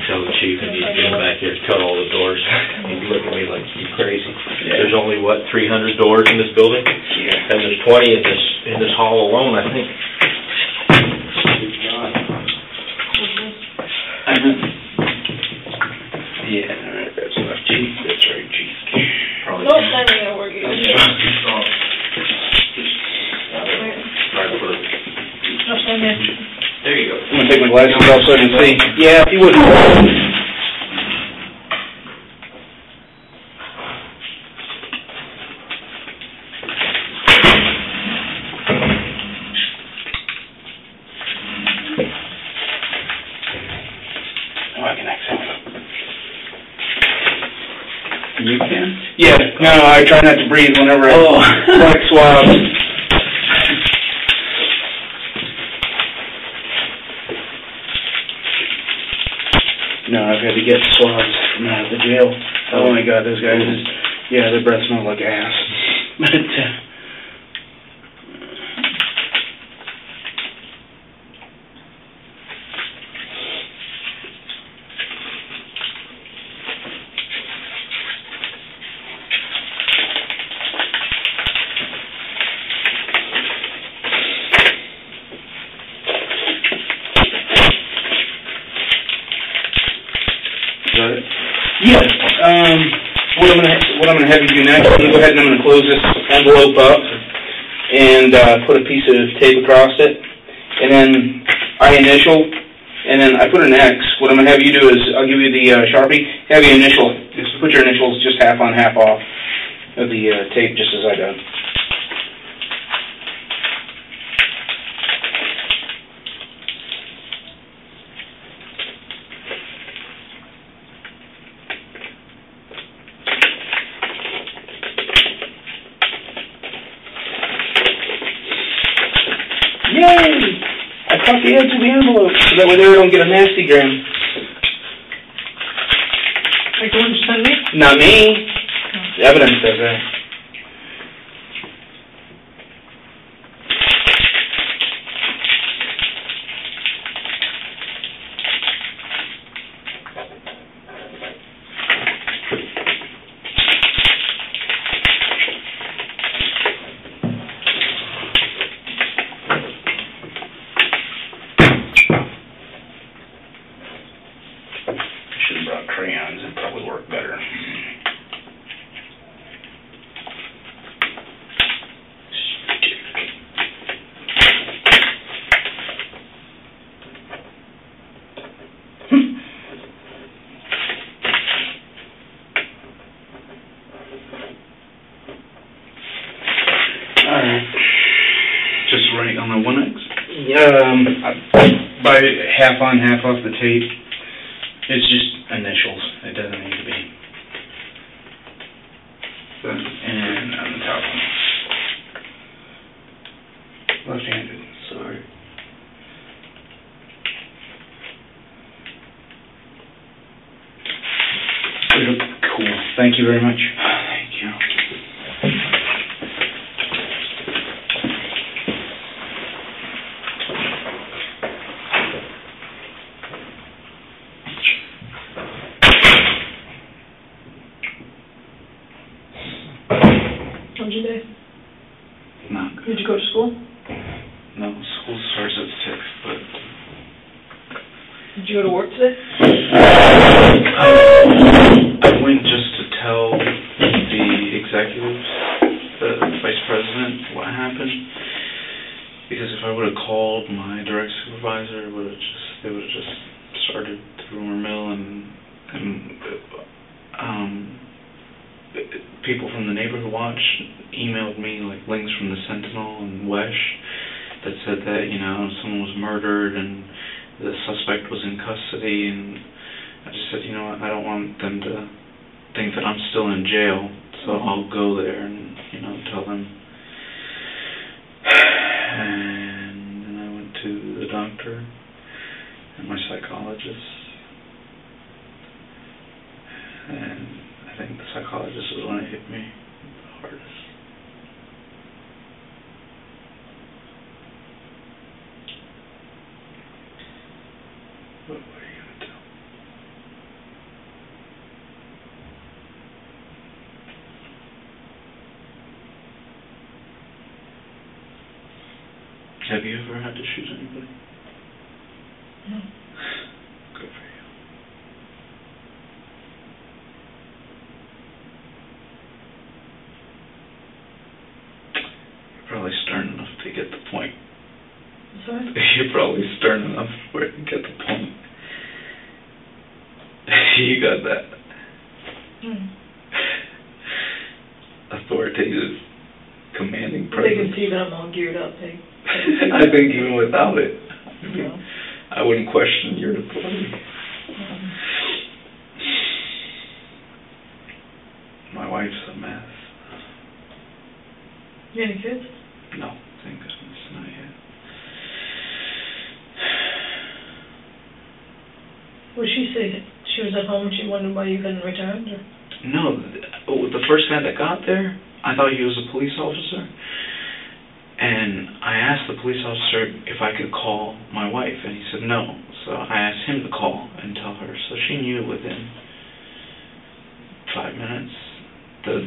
tell the chief and he's going back there to cut all the doors. He'd look at me like, you crazy. There's only, what, 300 doors in this building? Yeah. And there's 20 in this hall alone, I think. Yeah, that's left. Chief, that's right, Chief. Nope, not even gonna work it. Right for it. There you go. I'm gonna take my glasses off so I can see. Yeah, if you would. Oh, I can access. You can? Yeah. No, I try not to breathe whenever I like swabs. No, I've had to get swabs from out of the jail. Oh my God, those guys, yeah, their breath smells like ass. But, yeah, what I'm gonna have you do next, I'm gonna go ahead and I'm gonna close this envelope up and put a piece of tape across it, and then I initial, and then I put an X. What I'm gonna have you do is I'll give you the Sharpie, have you initial, just put your initials just half on, half off of the tape, just as I done. Yay! I caught the edge of the envelope so that way they don't get a nasty gram. Like the one you sent me? Not me. The evidence says that. Crayons would probably work better. Alright. Just right on the 1X? By half on, half off the tape. It's just initials. It doesn't need to be. And on the top one. Left-handed. Sorry. Cool. Thank you very much. Thank you. How'd you day? Not good. Did you go to school? No, school starts at 6, but... Did you go to work today? I went just to tell the executives, the vice president, what happened. Because if I would have called my direct supervisor, they would have just started the rumor mill, and people from the Neighborhood Watch emailed me like links from the Sentinel and Wesh that said that, you know, someone was murdered and the suspect was in custody, and I just said, you know what, I don't want them to think that I'm still in jail, so I'll go there and, you know, tell them. And then I went to the doctor and my psychologist, and I think the psychologist was when it hit me the hardest. What are you going to do? Have you ever had to shoot anybody? No. Good for you. You're probably stern enough to get the point. Sorry? You're probably stern enough for it to get the point. You got that. Authoritative, commanding They presence. can see that I'm all geared up. I think even without it, No. I wouldn't question your authority. My wife's a mess. You have any kids? No, thank goodness, not yet. Well, she said she was at home and she wondered why you hadn't returned? Or? No, the first guy that got there, I thought he was a police officer. And I asked the police officer if I could call my wife, and he said no. So I asked him to call and tell her. So she knew within 5 minutes. The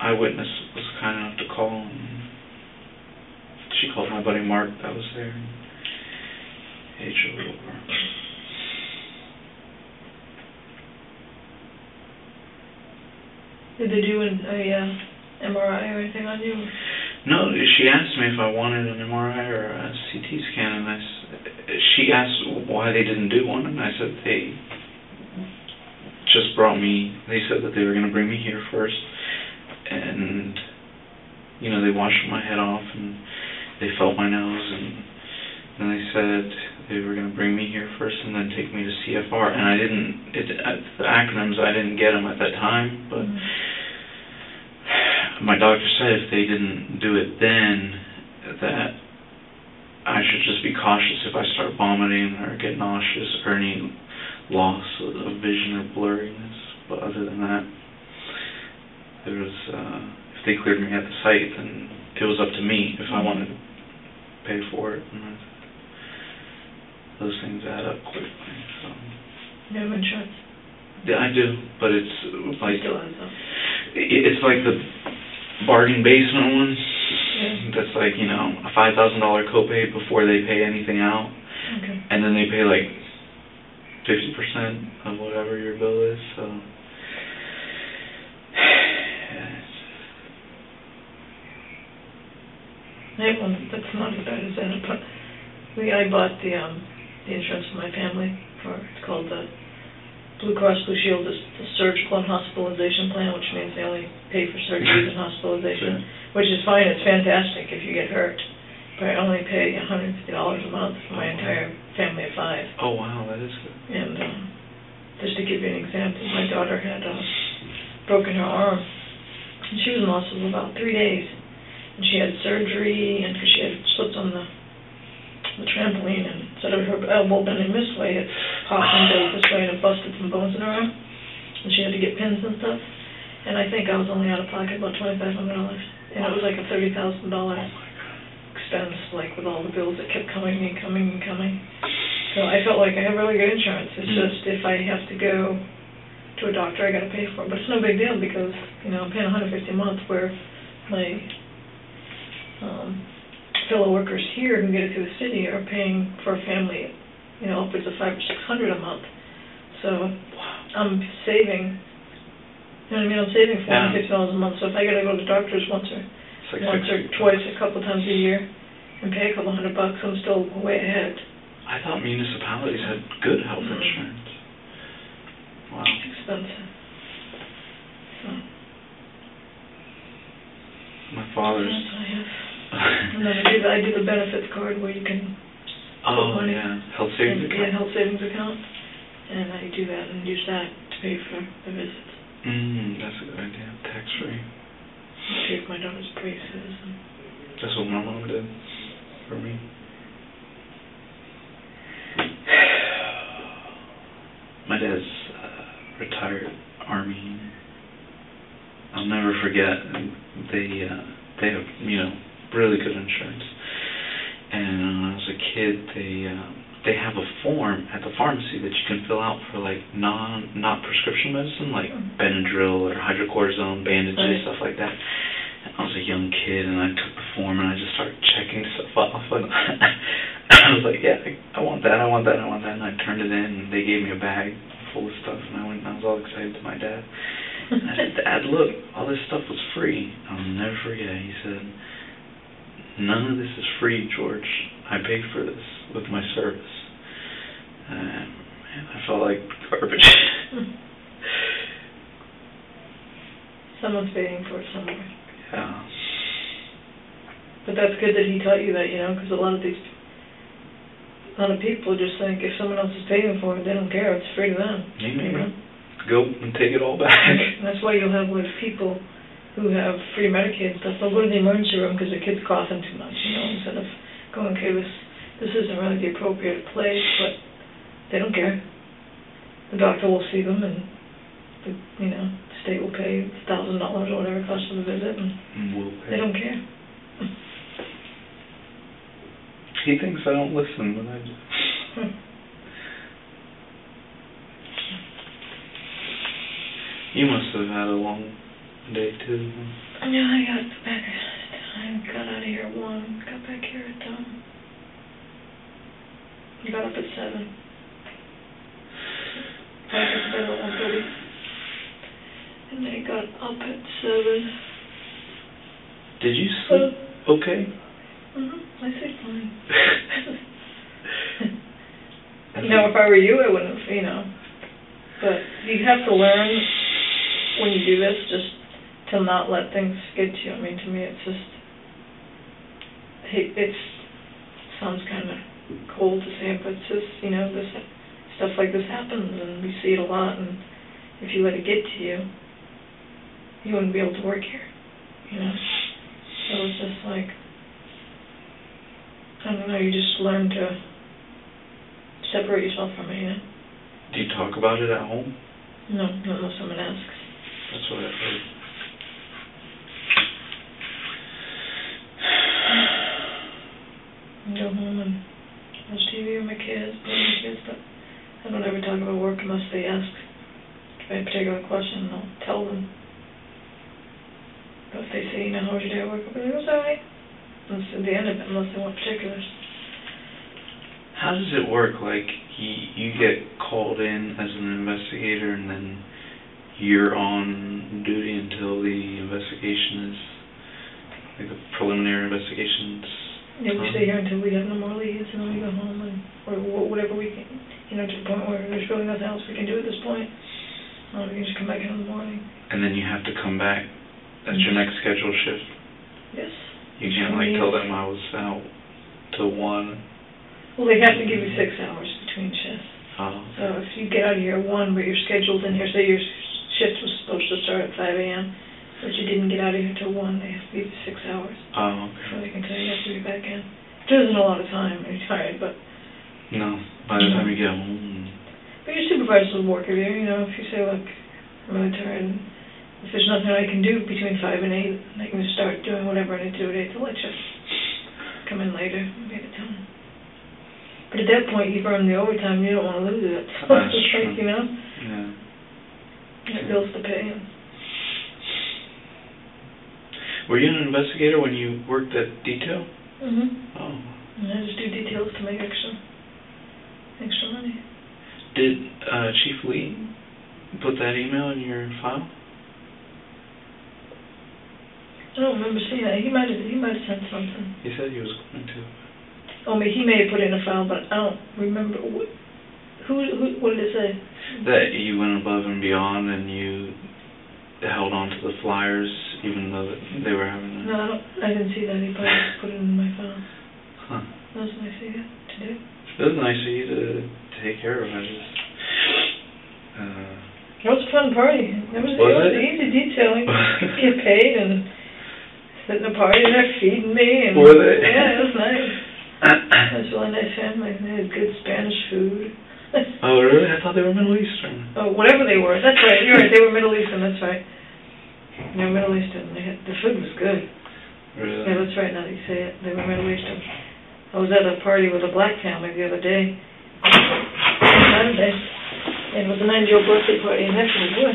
eyewitness was kind enough to call, and she called my buddy Mark that was there. And he showed over. Did they do a MRI or anything on you? No, she asked me if I wanted an MRI or a CT scan, and she asked why they didn't do one, and I said they just brought me. They said that they were going to bring me here first, and they washed my head off and they felt my nose, and then they said they were going to bring me here first and then take me to CFR, and I didn't. The acronyms I didn't get them at that time, but. My doctor said if they didn't do it then, that I should just be cautious if I start vomiting or get nauseous or any loss of vision or blurriness. But other than that, there was, if they cleared me at the site, then it was up to me if I wanted to pay for it. And those things add up quickly. So. You have insurance? Yeah, I do, but it's like Still has them. It's like the bargain basement one. Yeah. That's like, a $5,000 copay before they pay anything out. Okay. And then they pay like 50% of whatever your bill is, so. I have one that's not as bad as that, but I bought the insurance for my family. It's called the Blue Cross Blue Shield, the surgical and hospitalization plan, which means they only pay for surgeries and hospitalization, which is fine. It's fantastic if you get hurt. But I only pay $150 a month for my entire family of 5. Oh, wow, that is good. And just to give you an example, my daughter had broken her arm, and she was in the hospital about 3 days. And she had surgery, and because she had slipped on the trampoline, and instead of her elbow bending this way, it popped into this way, and it busted some bones in her arm. And she had to get pins and stuff. And I think I was only out of pocket about $2,500. And it was like a $30,000 expense, like with all the bills that kept coming and coming and coming. So I felt like I have really good insurance. It's just if I have to go to a doctor, I got to pay for it. But it's no big deal because, I'm paying $150 a month where my fellow workers here who get it through the city are paying for a family, upwards of $500 or $600 a month. So I'm saving. I'm saving $450 a month. So if I got to go to the doctors once or twice, a couple times a year, and pay a couple $100, I'm still way ahead. I thought municipalities had good health insurance. Wow. It's expensive. So. My father's. That's what I have. And then I do the benefits card where you can put money. Yeah, health savings account. Yeah, health savings account. And I do that and use that to pay for the visits. That's a good idea. Tax free. I paid my daughter's braces. That's what my mom did for me. My dad's retired Army. I'll never forget. They have really good insurance. And when I was a kid, they have a form at the pharmacy that you can fill out for like not prescription medicine, like Benadryl or hydrocortisone, bandages, stuff like that. And I was a young kid, and I took the form, and I just started checking stuff off, and I was like, yeah, I want that, I want that, I want that, and I turned it in, and they gave me a bag full of stuff, and I went, and I was all excited to my dad. And I said, Dad, look, all this stuff was free. I'll never forget. He said, none of this is free, George. I paid for this with my service. Man, I felt like garbage. Someone's paying for it somewhere. Yeah. But that's good that he taught you that, you know, because a lot of people just think if someone else is paying for it, they don't care. It's free to them. Amen. You know? Go and take it all back. And that's why you'll have like people who have free Medicaid and stuff. They'll go to the emergency room because their kid's coughing too much, you know, instead of going, okay, this isn't really the appropriate place, but they don't care. The doctor will see them, and the state will pay $1,000 or whatever it costs for the visit, and we'll pay. They don't care. He thinks I don't listen, but I do. You must have had a long day too. Yeah, I got out of here at 1, got back here at got up at 7. I got to bed at 1:30. And I got up at 7. Did you sleep okay? I sleep fine. If I were you, I wouldn't have, But you have to learn when you do this just to not let things get to you. I mean, to me, it's just, it sounds kind of cold to say it, but it's just, this stuff like this happens, and we see it a lot, and if you let it get to you, you wouldn't be able to work here, So it's just like, I don't know, you just learn to separate yourself from it, Do you talk about it at home? No, not unless someone asks. That's what I've heard. I go home and watch TV with my kids, but I don't ever talk about work unless they ask a particular question, and I'll tell them. But if they say, how was your day at work? I'll be like, it was all right. That's at the end of it, unless they want particulars. How does it work? Like, you get called in as an investigator, and then you're on duty until the investigation is, like the preliminary investigations? Yeah, we stay here until we have no more leads, and then we go home, or whatever we can, to the point where there's really nothing else we can do at this point. We can just come back in the morning. And then you have to come back. That's your next scheduled shift? Yes. You can't, tell them I was out till 1? Well, they have to give you 6 hours between shifts. Oh. So if you get out of here at 1, but you're scheduled in here, say your shift was supposed to start at 5 a.m., but you didn't get out of here till 1, they have to give you 6 hours. Oh, okay. Before they can tell you have to be back in. It isn't a lot of time when you're tired, but... No, by the time you get home... But your supervisors will work with you, if you say, look, I'm really tired, and if there's nothing I can do between 5 and 8, I can just start doing whatever I need to do at 8 to let you come in later and get it done. But at that point, you've earned the overtime, you don't want to lose it. So that's it's true. like, Yeah. You have bills to pay. Were you an investigator when you worked at detail? Oh. And I just do details to make extra money. Did Chief Lee put that email in your file? I don't remember seeing that. He might have sent something. He said he was going to. He may have put it in a file, but I don't remember. What did it say? That you went above and beyond, and you held on to the flyers, even though they were having. No, I didn't see that. He probably just put it in my file. Huh. That was nice of you to do. It was nice of you to take care of it. It was a fun party. It was easy detailing. Get paid and sit in a party and they're feeding me. And were they? Yeah, it was nice. It was a really nice family. They had good Spanish food. Oh, really? I thought they were Middle Eastern. Oh, whatever they were. That's right. You're right. They were Middle Eastern. That's right. They were Middle Eastern. The food was good. Really? Yeah, that's right. Now that you say it, they were Middle Eastern. I was at a party with a black family the other day. Saturday. And it was a 90-year-old birthday party, and that's good.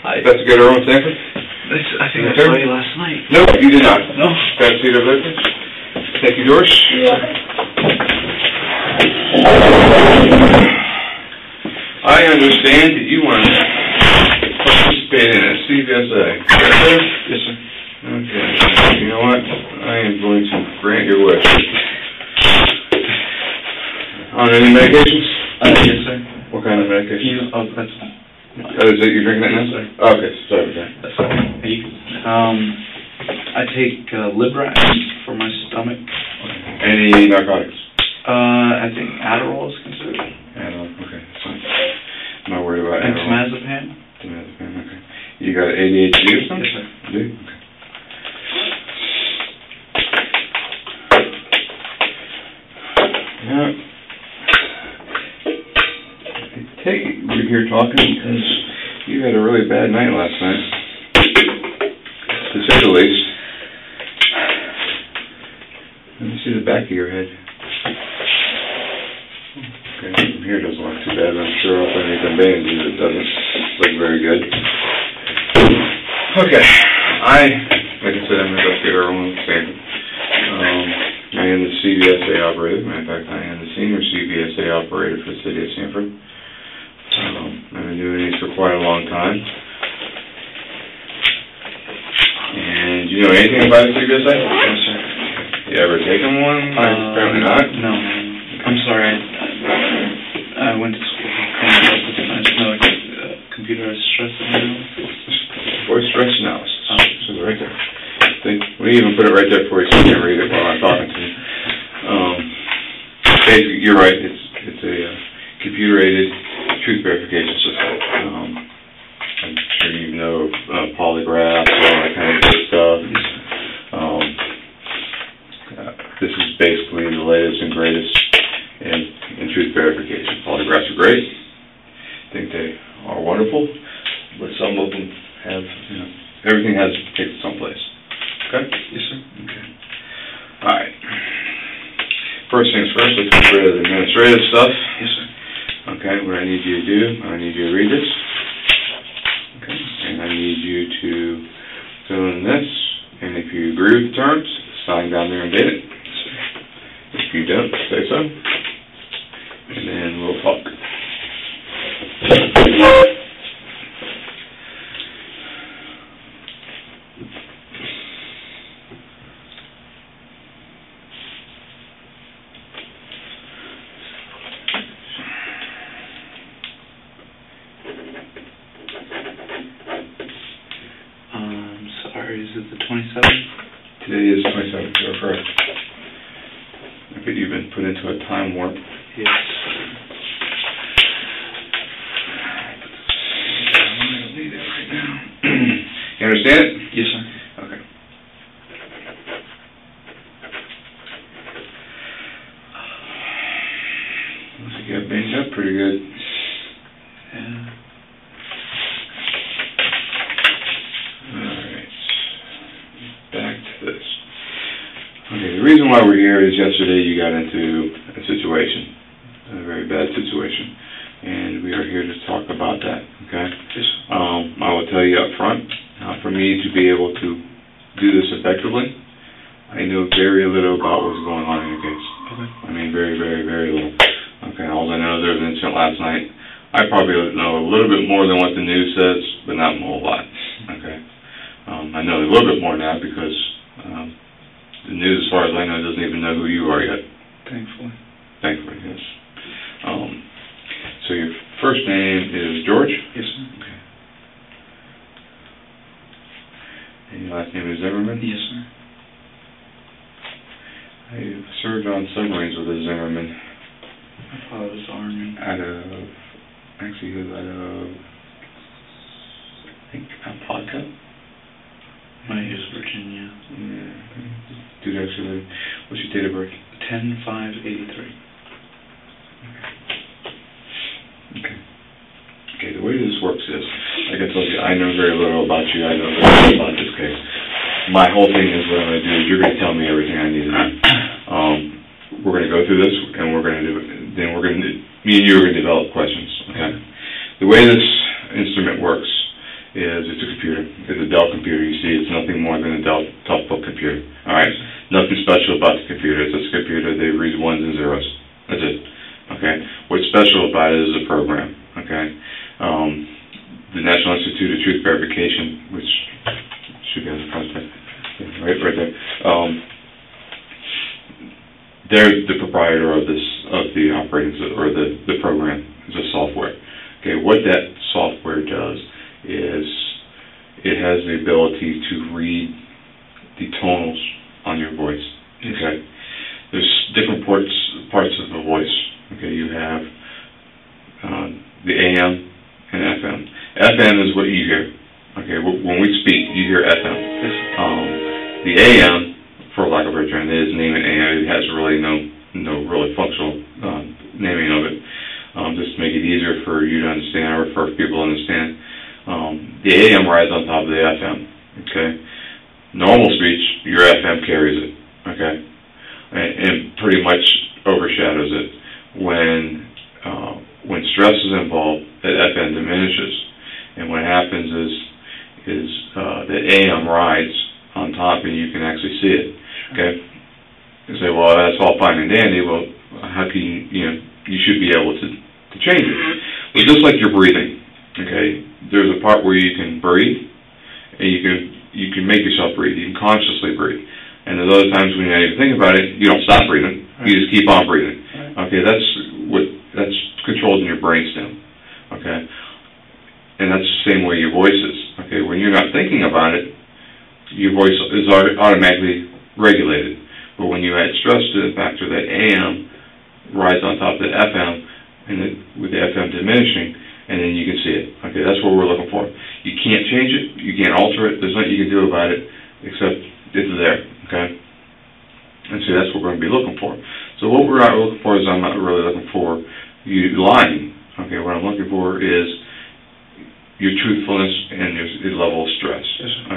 Hi. Investigator Owen Sanford. I think I saw you last night. No, you did not. No. Got to see their business? Thank you, George. Yeah. I understand that you want to participate in a CVSA. Yes, sir. Okay. You know what? I am going to grant your wish. On any medications? Yes, sir. What kind of medication? That's Oh, is it you drinking that now? Yes, sir. Oh, okay, sorry about that. That's I take Librat for my stomach. Any narcotics? I think Adderall is considered. Adderall, okay, that's fine. I'm not worried about And Adderall. Temazepam. Temazepam, okay. You got ADHD or something? Yes, sir. You do? Okay. Yeah. I take it we're here talking because you had a really bad night last night, to say the least. Let me see the back of your head. Okay, from here it doesn't look too bad, but I'm sure if I need some bandages it doesn't look very good. Okay, like I said, I'm an investigator on Sanford. I am the CVSA operator. Matter of fact, I am the senior CVSA operator for the city of Sanford. I've been doing these for quite a long time. And do you know anything about a CVSA? Yes, sir. You ever taken one? Apparently not. No. I'm sorry. I went to school for criminal justice, and I just know computerized stress analysis. Voice stress analysis. So right there. We even put it right there for you so you can read it while I'm talking to you. Basically, you're right. It's a computer-aided truth verification system. I'm sure you know polygraphs, all that kind of good stuff. This is basically the latest and greatest in truth verification. Polygraphs are great. I think they are wonderful, but some of them have, everything has to take it someplace. Okay? Yes, sir. Okay. All right. First things first, let's get rid of the administrative stuff. Yes, sir. Okay, what I need you to do, I need you to read this. Okay, and I need you to fill in this, and if you agree with the terms, sign down there and date it. If you don't, say so. And then we'll talk. Is it the 27th? Today is 27th, you're correct. I bet you've been put into a time warp. Yes. You understand it? Yes, sir. Okay. Looks like you got banged up pretty good. Yeah. Okay, the reason why we're here is yesterday you got into a situation, a very bad situation, and we are here to talk about that, okay? Yes. I will tell you up front, for me to be able to do this effectively, I know very little about what's going on in your case. Okay. I mean, very, very, very little. Okay, all I know is there was an incident last night. I probably know a little bit more than what the news says, but not a whole lot, okay? I know a little bit more now because the news, as far as I know, doesn't even know who you are yet. Thankfully. Thankfully, yes. So your first name is George? Yes, sir. Okay. And your last name is Zimmerman? Yes, sir. I served on submarines with a Zimmerman. My father was Army. He was out of, I think, Podca. He was Virginia. Yeah. Dude, actually, what's your date of birth? 10/5/83. Okay, the way this works is, like I told you, I know very little about you. I know very little about this case. My whole thing is what I'm going to do is you're going to tell me everything I need to know. We're going to go through this, and we're going to do it. Then me and you are going to develop questions, okay? The way this instrument works is it's a computer. It's a Dell computer. You see, it's nothing more than a Dell toughbook computer. All right? Nothing special about the computer. It's just a computer. They read ones and zeros. That's it. Okay? What's special about it is the program. Okay? The National Institute of Truth Verification, which should be on the contact, right there. They're the proprietor of the operating or the program. It's a software. Okay, what that software does is it has the ability to read the tonals on your voice. Okay, there's different parts of the voice. Okay, you have the AM and FM. FM is what you hear. Okay, when we speak, you hear FM. The AM, for lack of a better term, they just name it AM. It has really no really functional naming of it. Just to make it easier for you to understand or for people to understand. The AM rides on top of the FM. Okay, normal speech, your FM carries it. Okay, and pretty much overshadows it. When stress is involved, that FM diminishes, and what happens is the AM rides on top, and you can actually see it. Okay, you say, well, that's all fine and dandy. Well, how can you should be able to change it. Well, just like your breathing. Okay, there's a part where you can breathe, and you can make yourself breathe. You can consciously breathe, and there's other times when you don't even think about it, you don't stop breathing. You just keep on breathing. Okay, that's controlled in your brainstem. Okay, and that's the same way your voice is. Okay, when you're not thinking about it, your voice is automatically regulated. But when you add stress to the factor that AM rides on top of the FM, and with the FM diminishing, and then you can see it. Okay, that's what we're looking for. You can't change it. You can't alter it. There's nothing you can do about it except it's there. Okay, and so that's what we're going to be looking for. So what we're not looking for is I'm not really looking for you lying. Okay, what I'm looking for is your truthfulness and your level of stress.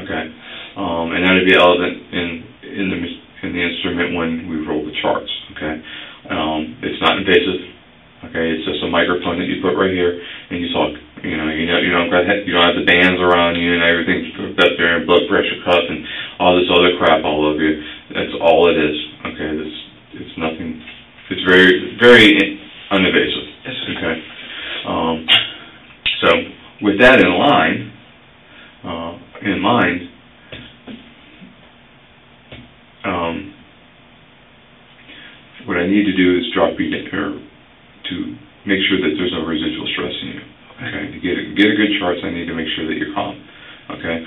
Okay, and that would be evident in the instrument when we roll the charts. Okay, it's not invasive. Okay, it's just a microphone that you put right here, and you talk. You don't have the bands around you and everything hooked up there, and blood pressure cuff and all this other crap all over you. That's all it is. Okay, it's nothing. It's very, very uninvasive. Okay. So with that in mind, what I need to do is drop you down to make sure that there's no residual stress in you. Okay, to get a good charts, I need to make sure that you're calm. Okay,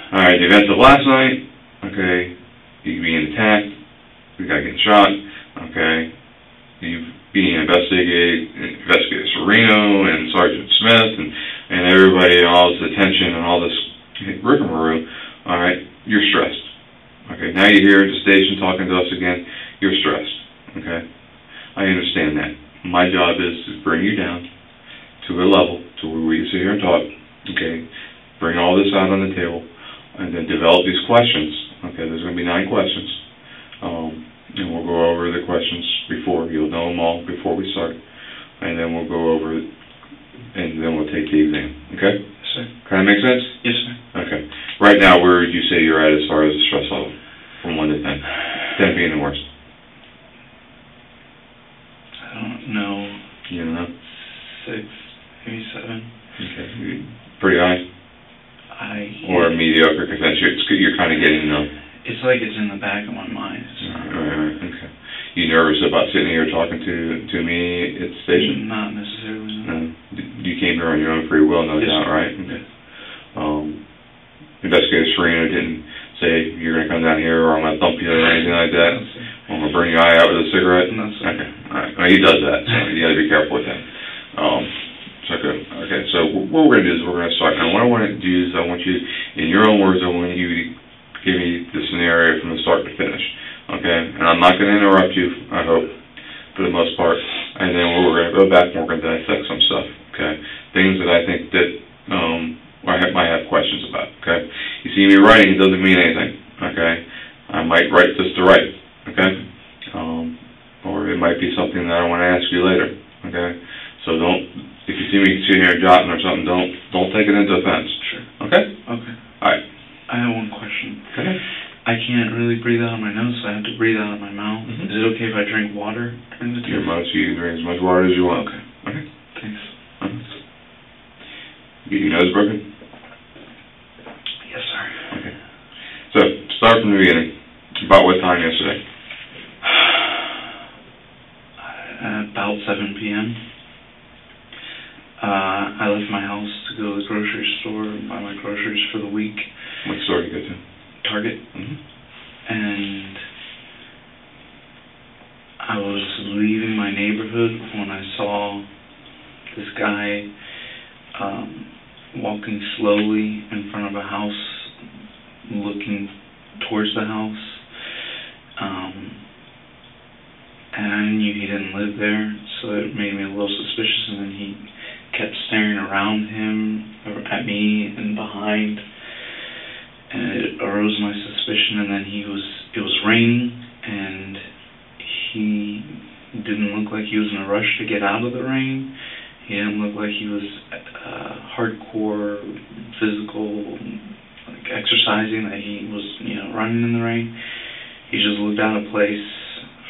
all right. The events of last night. Okay, you being attacked, the guy getting shot. Okay, you being investigator Sereno and Sergeant Smith and everybody, all this attention and all this rigmarole. All right, you're stressed. Okay, now you're here at the station talking to us again. You're stressed. Okay, I understand that. My job is to bring you down to a level to where we can sit here and talk. Okay, bring all this out on the table, and then develop these questions. Okay, there's going to be 9 questions, and we'll go over the questions before. You'll know them all before we start, and then we'll go over it, and then we'll take the exam. Okay? Yes, sir. Kind of make sense? Yes, sir. Okay. Right now, where would you say you're at as far as the stress level, from 1 to 10? 10 being the worst. I don't know. You don't know? 6, maybe 7. Okay. Pretty high? Or mediocre, because you're kind of getting numb. It's like it's in the back of my mind. Right. Okay. You nervous about sitting here talking to me at the station? Not necessarily. No. You came here on your own free will, no yes, doubt, right? Okay. Investigator Sereno didn't say you're going to come down here or I'm going to dump you or anything like that? No, I'm going to burn your eye out with a cigarette? No, sir. Okay. All right. Well, he does that, so you got to be careful with that. Okay, so what we're going to do is we're going to start. Now, what I want to do is I want you, in your own words, I want you to give me the scenario from the start to finish. Okay? And I'm not going to interrupt you, I hope, for the most part. And then we're going to go back and we're going to dissect some stuff. Okay? Things that I think that I might have questions about. Okay? You see me writing, it doesn't mean anything. Okay? I might write just to write. Okay? Or it might be something that I want to ask you later. Okay? So if you see me sitting here jotting or something, don't take it into offense. Sure. Okay? Okay. can't really breathe out of my nose, so I have to breathe out of my mouth. Mhm. Is it okay if I drink water during the You tube? can drink as much water as you want. Okay. Okay. Thanks. Get your nose broken? Yes, sir. Okay. So, start from the beginning. About what time yesterday? About 7 p.m. I left my house to go to the grocery store and buy my groceries for the week. What store did you go to? Target. Mm-hmm. And I was leaving my neighborhood when I saw this guy walking slowly in front of a house, looking towards the house. And I knew he didn't live there, so it made me a little suspicious, and then he kept staring around him, at me, and behind, and it arose my suspicion. And then it was raining, and he didn't look like he was in a rush to get out of the rain. He didn't look like he was hardcore physical, like exercising, that he was, running in the rain. He just looked out of place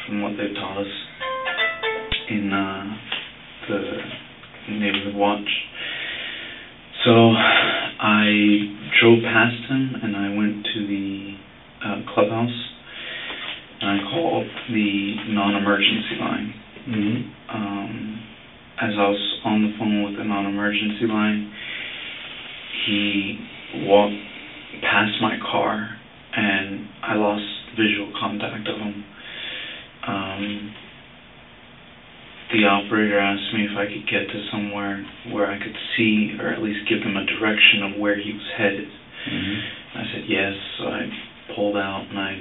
from what they've taught us in the neighborhood watch. So I drove past him, and I went to the clubhouse, and I called the non-emergency line. Mm-hmm. As I was on the phone with the non-emergency line, he walked past my car, and I lost visual contact of him. The operator asked me if I could get to somewhere where I could see, or at least give him a direction of where he was headed. Mm-hmm. I said yes, so I pulled out and I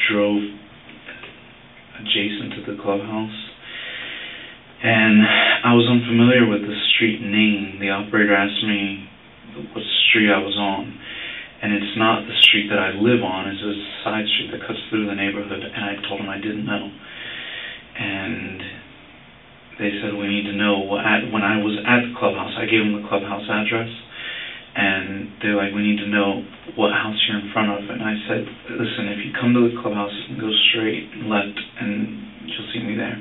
drove adjacent to the clubhouse. And I was unfamiliar with the street name. The operator asked me what street I was on, and it's not the street that I live on. It's a side street that cuts through the neighborhood, and I told them I didn't know. And they said, we need to know. When I was at the clubhouse, I gave them the clubhouse address, and they're like, we need to know what house you're in front of. And I said, listen, if you come to the clubhouse, you can go straight and left, and you'll see me there.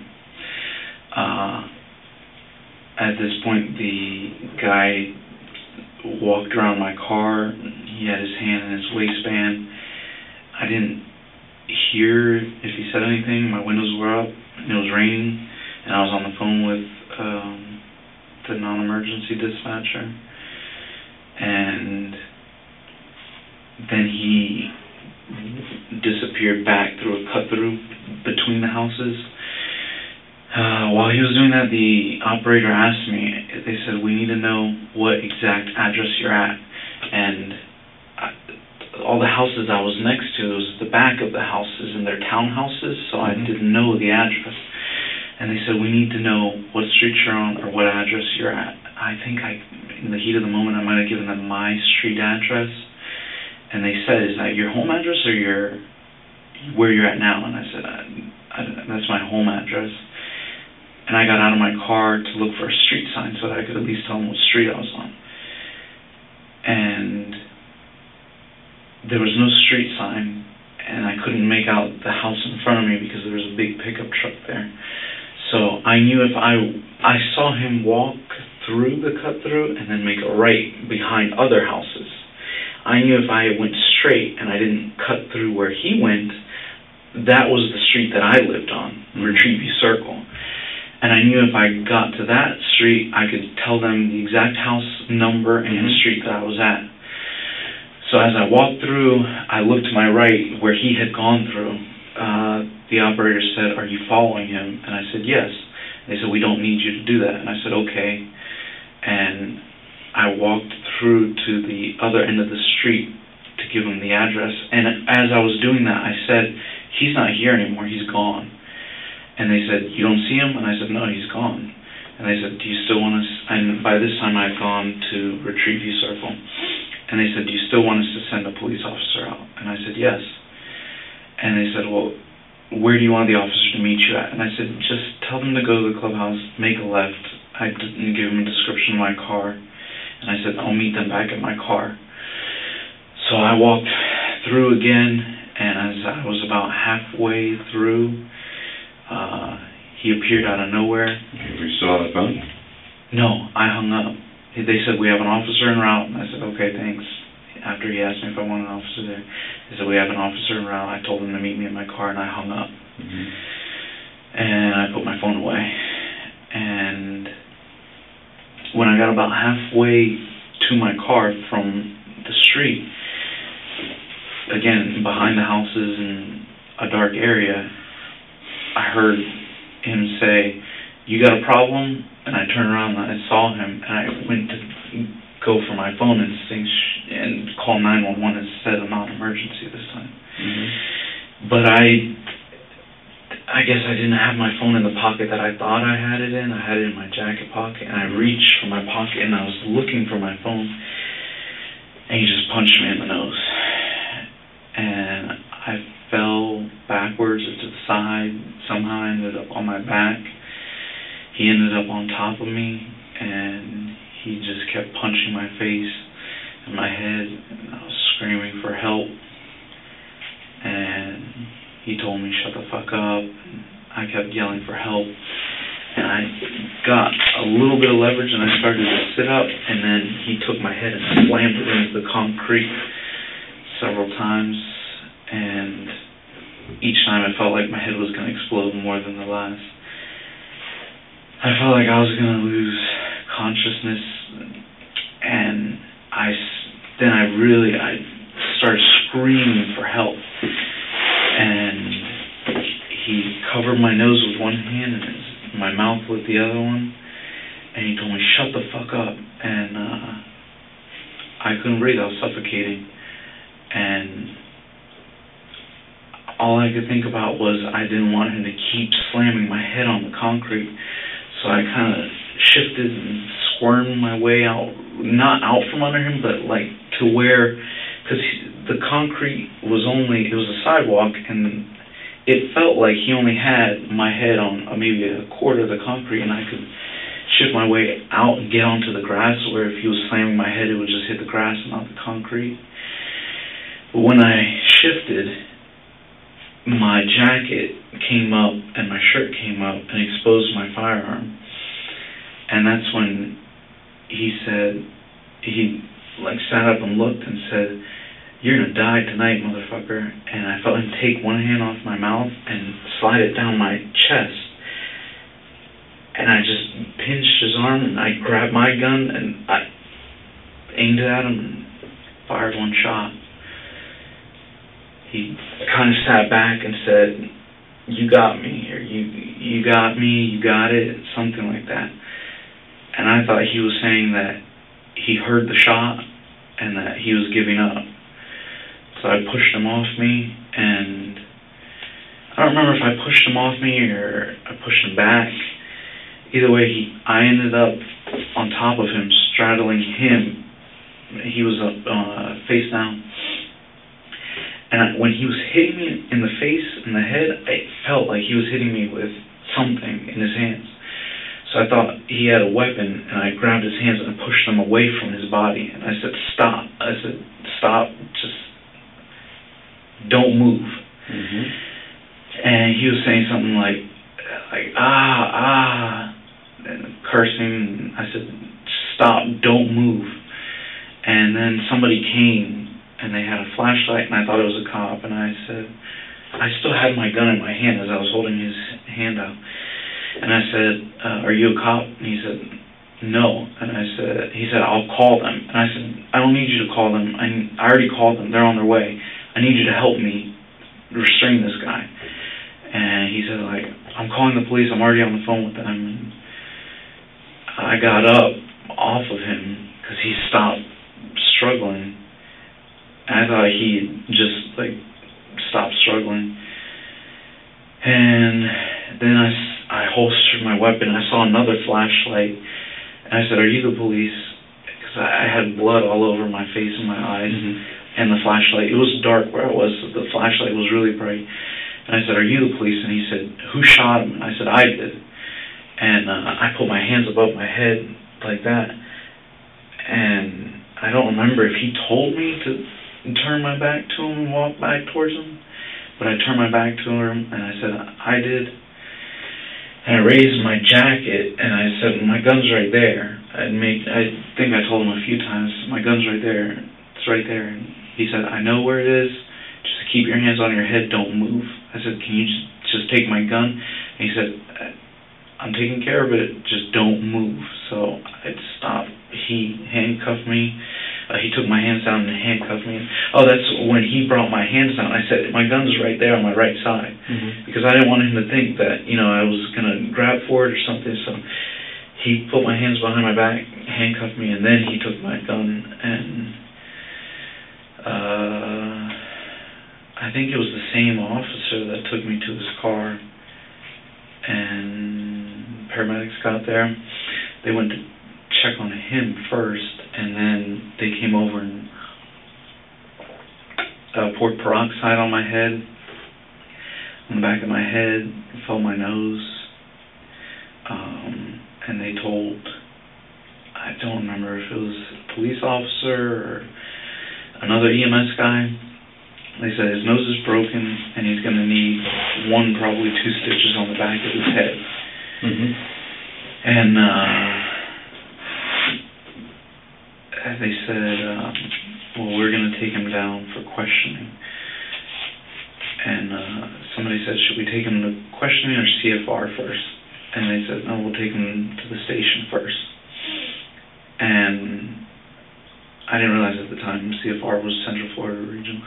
At this point, the guy walked around my car. He had his hand in his waistband. I didn't hear if he said anything. My windows were up, and it was raining, and I was on the phone with the non-emergency dispatcher. And then he disappeared back through a cut-through between the houses. While he was doing that, the operator asked me, they said, we need to know what exact address you're at. And all the houses I was next to was the back of the houses, and they're townhouses, so I didn't know the address. And they said, we need to know what street you're on or what address you're at. I think in the heat of the moment, I might have given them my street address. And they said, is that your home address or where you're at now? And I said, that's my home address. And I got out of my car to look for a street sign so that I could at least tell them what street I was on. And there was no street sign, and I couldn't make out the house in front of me because there was a big pickup truck there. So I knew if I saw him walk through the cut-through and then make a right behind other houses. I knew if I went straight and I didn't cut through where he went, that was the street that I lived on, Retreat View Circle. And I knew if I got to that street, I could tell them the exact house number and the street that I was at. So as I walked through, I looked to my right where he had gone through. The operator said, are you following him? And I said, yes. They said, we don't need you to do that. And I said, okay. And I walked through to the other end of the street to give him the address. And as I was doing that, I said, he's not here anymore, he's gone. And they said, you don't see him? And I said, no, he's gone. And they said, do you still want us, and by this time I'd gone to Retreat View Circle. And they said, do you still want us to send a police officer out? And I said, yes. And they said, well, where do you want the officer to meet you at? And I said, just tell them to go to the clubhouse, make a left. I didn't give them a description of my car. And I said, I'll meet them back at my car. So I walked through again, and as I was about halfway through, he appeared out of nowhere. Were you still on the phone? No, I hung up. They said, we have an officer en route, and I said, okay, thanks. After he asked me if I wanted an officer there, he said, we have an officer en route. I told him to meet me in my car, and I hung up. And I put my phone away. And when I got about halfway to my car from the street, again, behind the houses in a dark area, I heard him say, you got a problem? And I turned around and I saw him, and I went to go for my phone and call 911 instead of non-emergency this time. But I guess I didn't have my phone in the pocket that I thought I had it in. I had it in my jacket pocket, and I reached for my pocket, and I was looking for my phone, and he just punched me in the nose. And I fell backwards to the side. Somehow I ended up on my back. He ended up on top of me, and he just kept punching my face and my head, and I was screaming for help. And he told me, shut the fuck up, and I kept yelling for help. And I got a little bit of leverage, and I started to sit up, and then he took my head and slammed it into the concrete several times, and each time I felt like my head was going to explode more than the last. I felt like I was going to lose consciousness, and I started screaming for help. And he covered my nose with one hand and my mouth with the other one, and he told me, shut the fuck up. And I couldn't breathe. I was suffocating. And all I could think about was I didn't want him to keep slamming my head on the concrete. So I kind of shifted and squirmed my way out, not out from under him, but like to where, because the concrete it was a sidewalk, and it felt like he only had my head on maybe a quarter of the concrete, and I could shift my way out and get onto the grass, where if he was slamming my head, it would just hit the grass and not the concrete. But when I shifted, my jacket came up and my shirt came up and exposed my firearm. And that's when he sat up and looked and said, you're gonna die tonight, motherfucker. And I felt him take one hand off my mouth and slide it down my chest. And I just pinched his arm, and I grabbed my gun and I aimed it at him and fired one shot. He kind of sat back and said, you got me, or you got me, you got it, something like that. And I thought he was saying that he heard the shot and that he was giving up. So I pushed him off me, and I don't remember if I pushed him off me or I pushed him back. Either way, I ended up on top of him, straddling him. He was up face down. And when he was hitting me in the face and the head, it felt like he was hitting me with something in his hands. So I thought he had a weapon, and I grabbed his hands and pushed them away from his body. And I said, stop. I said, stop, just don't move. And he was saying something like and cursing. I said, stop, don't move. And then somebody came, and they had a flashlight, and I thought it was a cop, and I said, I still had my gun in my hand as I was holding his hand out. And I said, are you a cop? And he said, no. And he said, I'll call them. And I said, I don't need you to call them. I already called them. They're on their way. I need you to help me restrain this guy. And he said, I'm calling the police. I'm already on the phone with them. And I got up off of him because he stopped struggling. And I thought he just stopped struggling. And then I holstered my weapon. I saw another flashlight, and I said, are you the police? Because I had blood all over my face and my eyes, and the flashlight, it was dark where I was, so the flashlight was really bright. And I said, are you the police? And he said, who shot him? And I said, I did. And I put my hands above my head like that, and I don't remember if he told me to turn my back to him and walk back towards him, but I turned my back to him and I said, I did. And I raised my jacket and I said, my gun's right there. I think I told him a few times, my gun's right there. It's right there. And he said, I know where it is. Just keep your hands on your head. Don't move. I said, can you just take my gun? And he said, I'm taking care of it. Just don't move. So I stopped. He handcuffed me. He took my hands down and handcuffed me. Oh, that's when he brought my hands down. I said, my gun's right there on my right side. Because I didn't want him to think that, I was going to grab for it or something. So he put my hands behind my back, handcuffed me, and then he took my gun. And I think it was the same officer that took me to his car. And paramedics got there. They went to check on him first, and then they came over and poured peroxide on my head, on the back of my head, felt my nose, and they told, I don't remember if it was a police officer or another EMS guy, they said his nose is broken and he's going to need 1, probably 2 stitches on the back of his head. And they said, well, we're going to take him down for questioning. And somebody said, should we take him to questioning or CFR first? And they said, no, we'll take him to the station first. And I didn't realize at the time CFR was Central Florida Regional,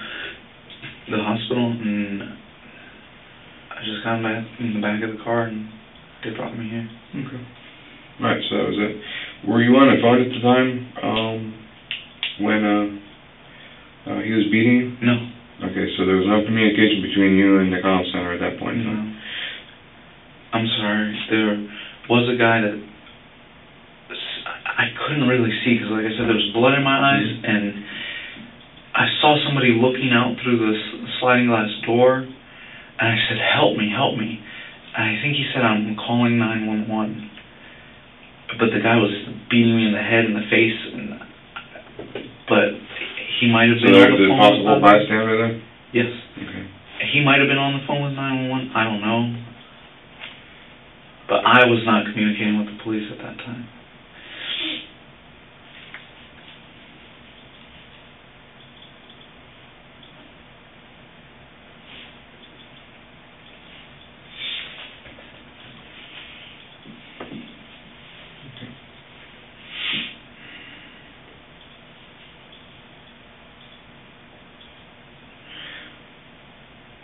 the hospital, and I just got back in the back of the car and they brought me here. Okay. Alright, so that was it. Were you on the phone at the time when he was beating you? No. Okay, so there was no communication between you and the call center at that point in time? No. I'm sorry. There was a guy that I couldn't really see because, like I said, there was blood in my eyes, and I saw somebody looking out through the sliding glass door, and I said, help me, help me. And I think he said, I'm calling 911. But the guy was beating me in the head and the face, but he might have been on the phone. So there's a possible bystander there? Yes. Okay. He might have been on the phone with 911, I don't know. But I was not communicating with the police at that time.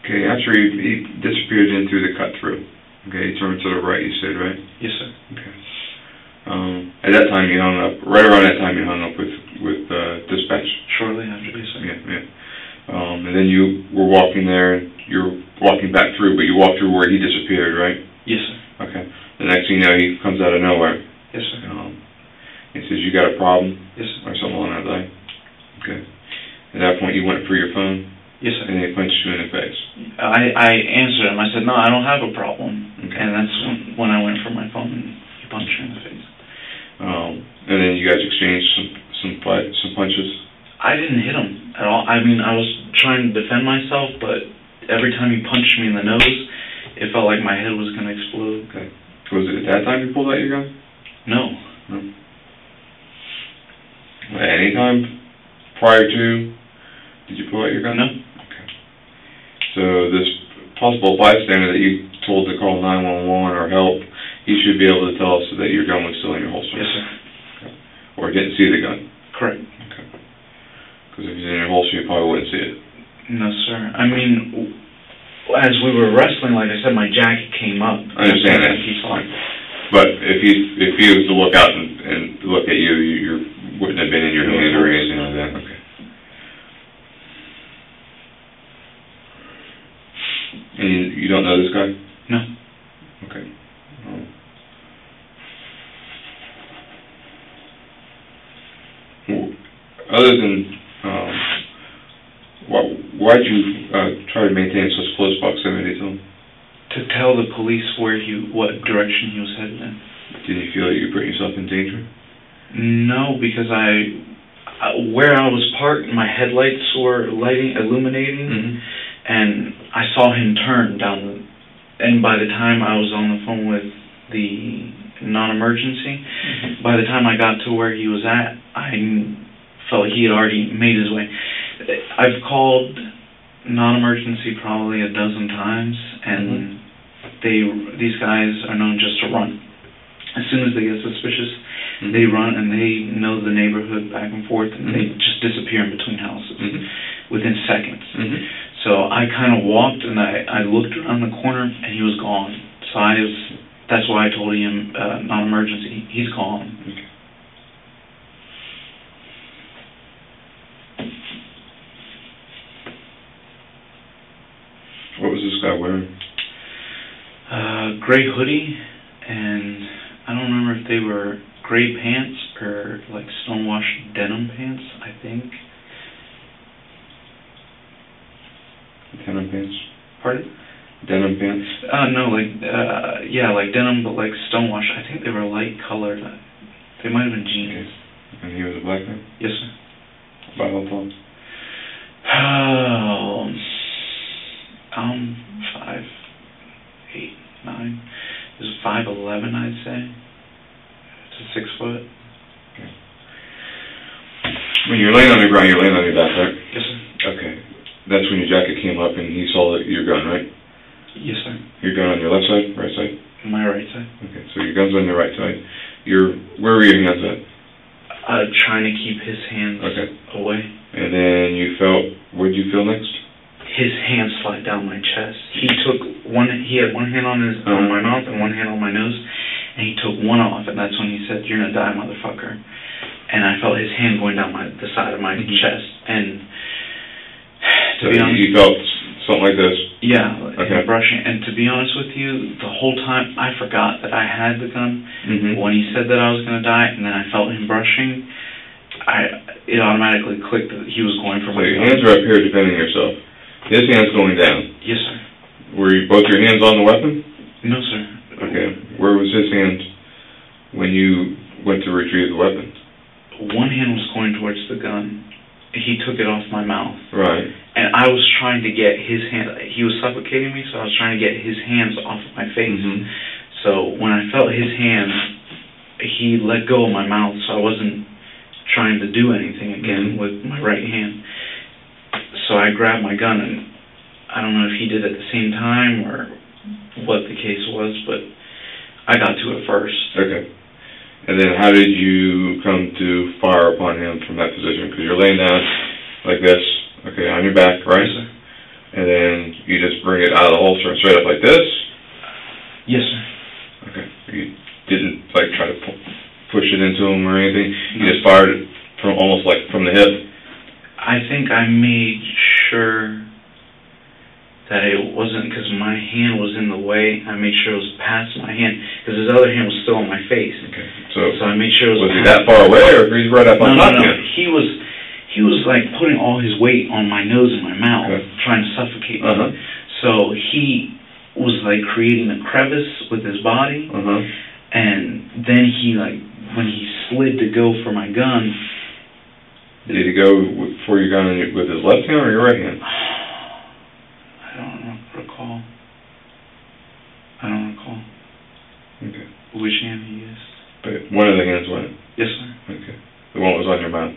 Okay, after he disappeared in through the cut-through, okay, he turned to the right, you said, right? Yes, sir. Okay. At that time you hung up, right around that time you hung up with dispatch? Shortly after, yes, sir. Yeah. And then you were walking there, you were walking back through, but you walked through where he disappeared, right? Yes, sir. Okay. The next thing you know, he comes out of nowhere. Yes, sir. He says, you got a problem? Yes, sir. Or something along that line? Okay. At that point you went for your phone? Yes, sir. And he punched you in the face? I answered him. I said, no, I don't have a problem. Okay. And that's when I went for my phone and he punched me in the face. And then you guys exchanged some punches? I didn't hit him at all. I mean, I was trying to defend myself, but every time he punched me in the nose, it felt like my head was going to explode. Okay. Was it at that time you pulled out your gun? No. No. At any time prior to, did you pull out your gun? No. Okay. So this possible bystander that you told to call 911 or help, he should be able to tell us that your gun was still in your holster? Yes, sir. Okay. Or didn't see the gun? Correct. Okay. Because if it's in your holster, you probably wouldn't see it. No, sir. I mean, as we were wrestling, like I said, my jacket came up. I understand that. But if he was to look out and look at you, you wouldn't have been in your hand or anything like that. Okay. And you don't know this guy? No. Okay. Other than, why'd you try to maintain such close proximity to him? To tell the police what direction he was headed in. Did you feel that you put yourself in danger? No, because where I was parked, my headlights were illuminating, Mm-hmm. and I saw him turn down. And by the time I was on the phone with the non-emergency, by the time I got to where he was at, I felt he had already made his way. I've called non-emergency probably a dozen times, and these guys are known just to run. As soon as they get suspicious, they run, and they know the neighborhood back and forth, and they just disappear in between houses within seconds. So I kind of walked, and I looked around the corner, and he was gone. So that's why I told him non-emergency. He's gone. Okay. What was this guy wearing? Gray hoodie, and I don't remember if they were gray pants or like stonewashed denim pants, I think. Denim pants? Pardon? Denim pants? No, like denim, but like stonewashed. I think they were light colored. They might have been jeans. Okay. And he was a black man? Yes, sir. About how tall? Oh, 5'8", 9. It was 5'11", I'd say. To 6 foot. Okay. When you're laying on the ground, you're laying on your back, right? Yes, sir. Okay. That's when your jacket came up and he saw your gun, right? Yes, sir. Your gun on your left side, right side? My right side. Okay, so your gun's on your right side. Where were your hands at? Trying to keep his hands away. And then what did you feel next? His hand slid down my chest. He had one hand on my mouth and one hand on my nose, and he took one off, and that's when he said, "You're gonna die, motherfucker." And I felt his hand going down the side of my chest, and to be honest, you felt something like this? Yeah, brushing. And to be honest with you, the whole time I forgot that I had the gun. When he said that I was gonna die, and then I felt him brushing, it automatically clicked that he was going for my gun. So your hands are up here defending yourself. His hand's going down. Yes, sir. Were both your hands on the weapon? No, sir. Okay. Where was his hand when you went to retrieve the weapon? One hand was going towards the gun. He took it off my mouth. Right. And I was trying to get his hand. He was suffocating me, so I was trying to get his hands off of my face. So when I felt his hand, he let go of my mouth, so I wasn't trying to do anything again with my right hand. So I grabbed my gun, and I don't know if he did it at the same time or what the case was, but I got to it first. Okay. And then how did you come to fire upon him from that position? Because you're laying down like this, okay, on your back, right? Yes, sir. And then you just bring it out of the holster and straight up like this? Yes, sir. Okay. You didn't like try to push it into him or anything? No. You just fired it from almost like from the hip? I think I made sure that it wasn't, because my hand was in the way, I made sure it was past my hand, because his other hand was still on my face. Okay. So I made sure it was he that far away, or was he right up on top of you? He was like putting all his weight on my nose and my mouth, trying to suffocate me. So he was like creating a crevice with his body, and then he when he slid to go for my gun. Did he go for your gun with his left hand or your right hand? I don't recall. Okay. Which hand he used. But one of the hands went? Yes, sir. Okay. The one that was on your mouth?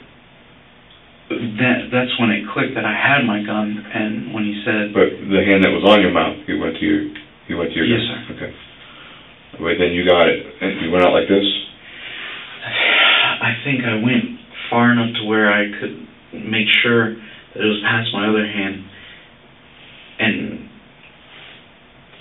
That's when it clicked that I had my gun, and when he said... But the hand that was on your mouth, he went to your Yes, gun? sir. Okay. But then you got it, and you went out like this? I think I went far enough to where I could make sure that it was past my other hand and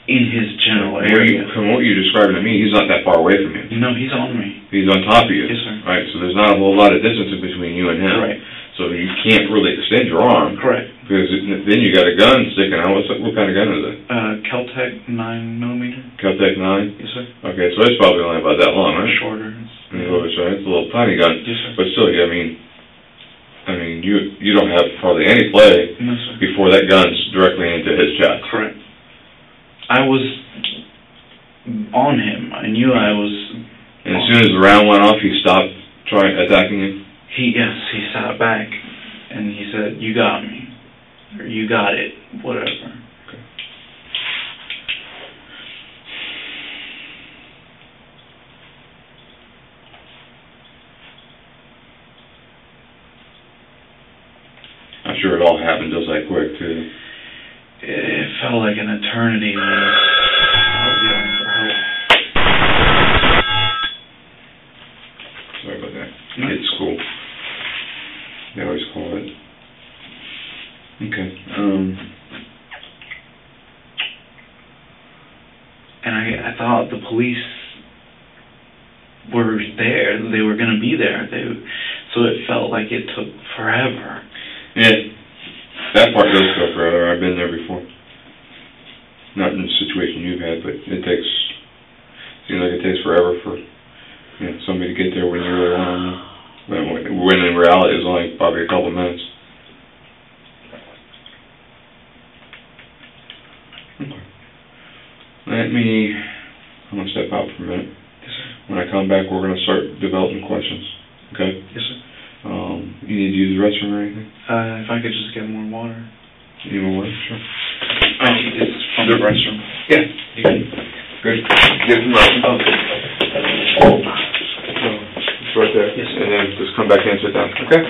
in his general area. From what you're describing to me, he's not that far away from you. No, he's on me. He's on top of you. Yes, sir. Right, so there's not a whole lot of distance in between you and him. Right. So you can't really extend your arm. Correct. Because then you got a gun sticking out. What kind of gun is it? Keltec 9mm. Keltec 9? Yes, sir. Okay, so it's probably only about that long, right? Shorter. It's a little tiny gun. Yes, sir. But still, I mean, you don't have hardly any play before that gun's directly into his chest. Correct. I was on him. I knew I was. And as soon as the round went off, he stopped attacking you? Yes, he sat back and he said, "You got me," or "You got it," whatever. Okay. I'm sure it all happened just that quick, too. It felt like an eternity when I was yelling for help. Sorry about that. Kids' school. They always call it. Okay. And I thought the police were there. They were going to be there. So it felt like it took forever. Yeah. That part does go forever. I've been there before. Not in the situation you've had, but seems like it takes forever for somebody to get there when you really want them. When in reality it's only probably a couple minutes. Okay. I'm going to step out for a minute. Yes, sir. When I come back, we're going to start developing questions. Okay? Yes, sir. You need to use the restroom or anything? If I could just get more water. You need more water? Sure. It's from the restroom. Yeah. You can. Good. Get some restroom. Oh, good. It's right there. Yes, sir. And then just come back in and sit down. Okay?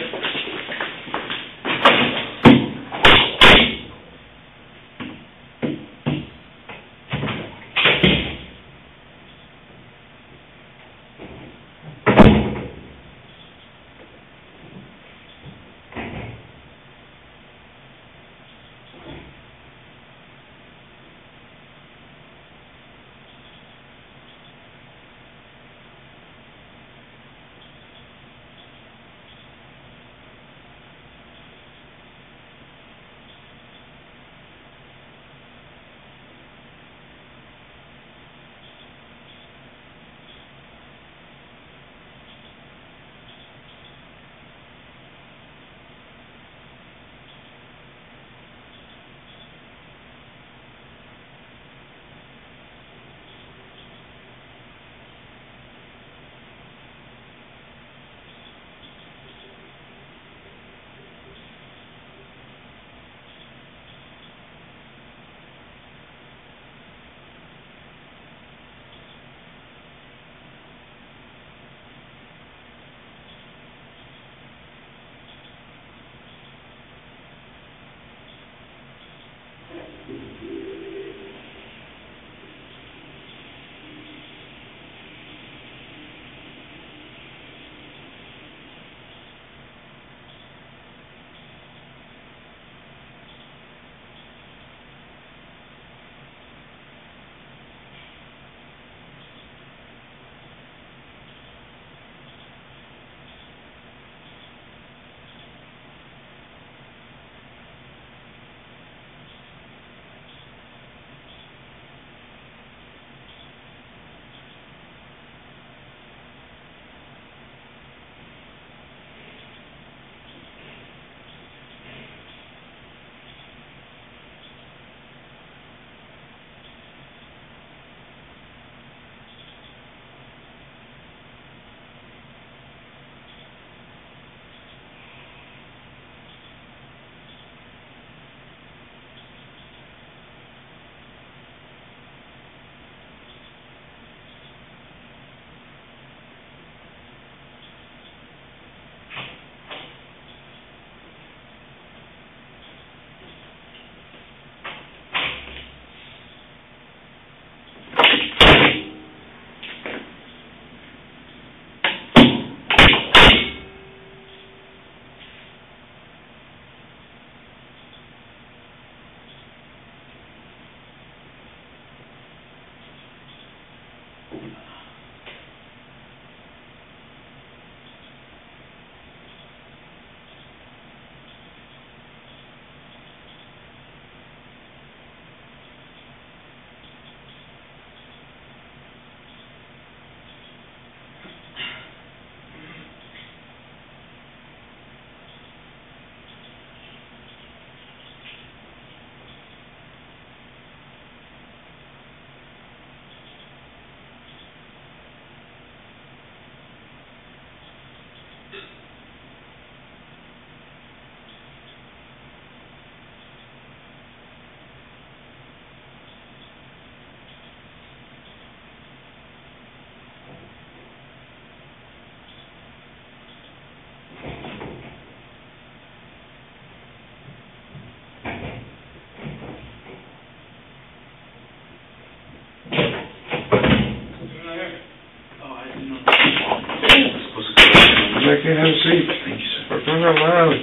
Thank you, sir. For crying out loud.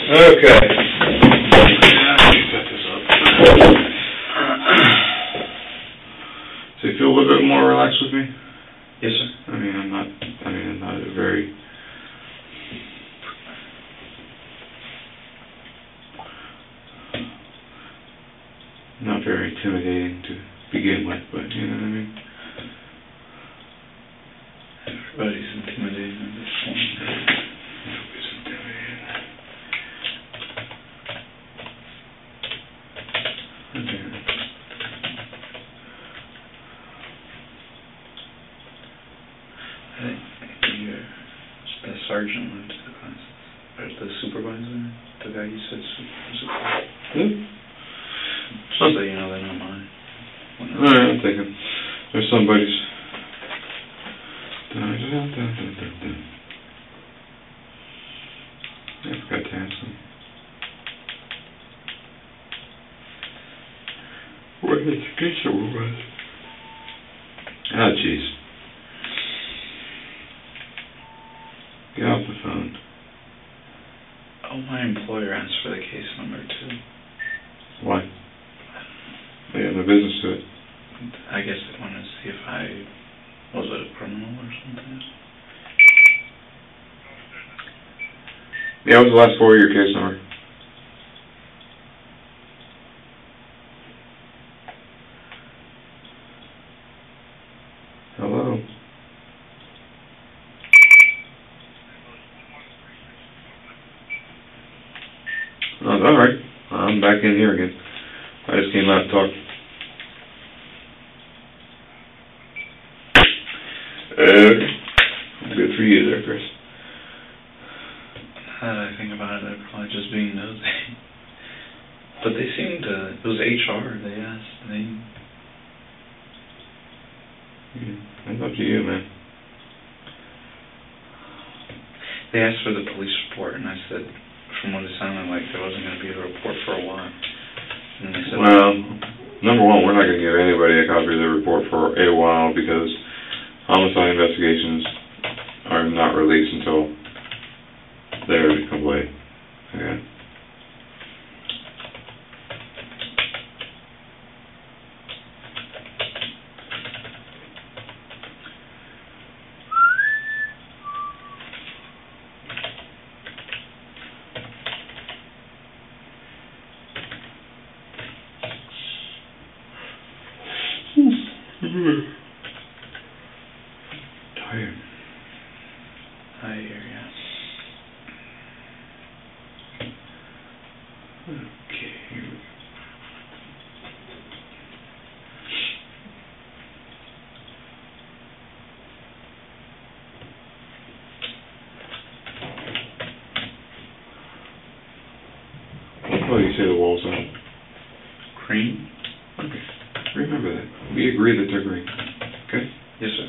Okay. Set this up. So you feel a little bit more relaxed with me? Yes, sir. I'm not a very... not very intimidating to begin with, but you know what I mean? Everybody's intimidating at this point. Everybody's intimidating. Okay. I think you're the sergeant went to the class, or the supervisor, the guy you said supervisor. Hmm? Just so you know, they're not mine. Alright, I'm thinking. There's somebody's... I forgot to ask them. What education was? Ah, jeez. Get off the phone. Oh, my employer asked for the case number too. Why? They have no business to it. I guess they wanted to see if I was a criminal or something. Yeah, what was the last 4 of your case number? Hello? Oh, alright. I'm back in here again. I just came out to talk. Good for you there, Chris. Now that I think about it, they're probably just being nosy. But they seemed to, it was HR, they asked, That's up to you, man. They asked for the police report, and I said, from what it sounded like, there wasn't going to be a report for a while. And they said, Well, number one, we're not going to give anybody a copy of the report for a while because homicide investigations are not released until they're complete. Okay. Tired. I hear ya. Okay, here we go. Oh, you say the walls are Cream? okay. Remember that. We agree that they're green. Okay? Yes, sir.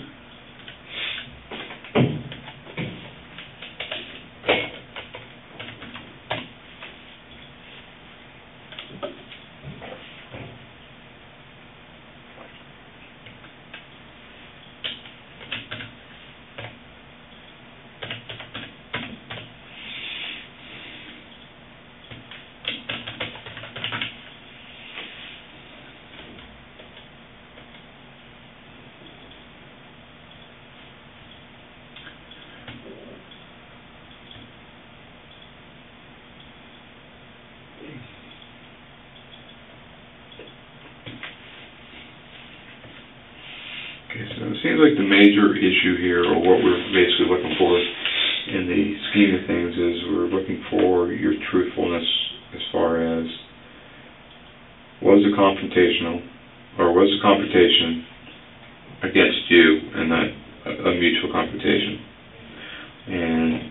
Okay, so it seems like the major issue here, or what we're basically looking for in the scheme of things, is we're looking for your truthfulness as far as was the confrontation against you and that a mutual confrontation. And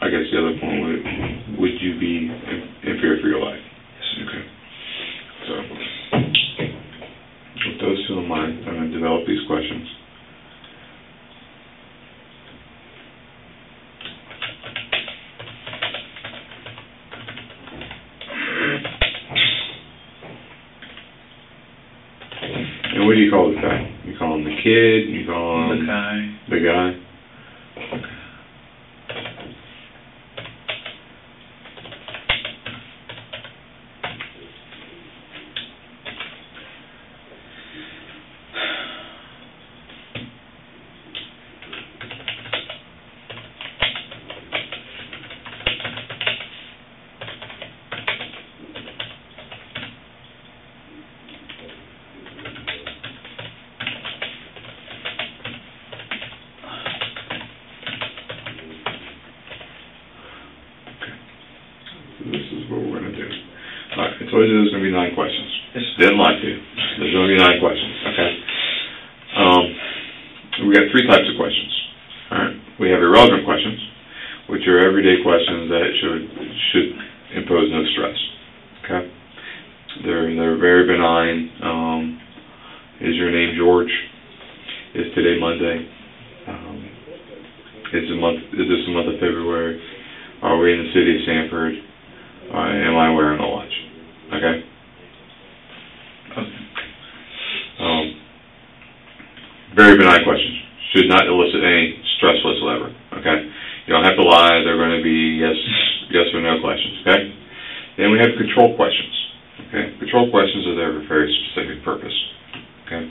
I guess the other point would you be in fear for your life? Yes. Okay. So with those two in mind, I'm going to develop these questions. And what do you call this guy? You call him the kid? You call him... The guy. The guy? told you there's going to be 9 questions. Yes. Didn't lie to you. There's going to be 9 questions. Okay. We got 3 types of questions. All right. We have irrelevant questions, which are everyday questions that should impose no stress. Okay. They're very benign. Is your name George? Is today Monday? Is this the month of February? Are we in the city of Sanford? Am I wearing a watch? Okay. Very benign questions. Should not elicit any stress whatsoever. Okay. You don't have to lie. They're going to be yes or no questions. Okay. Then we have control questions. Okay. Control questions are there for a very specific purpose. Okay.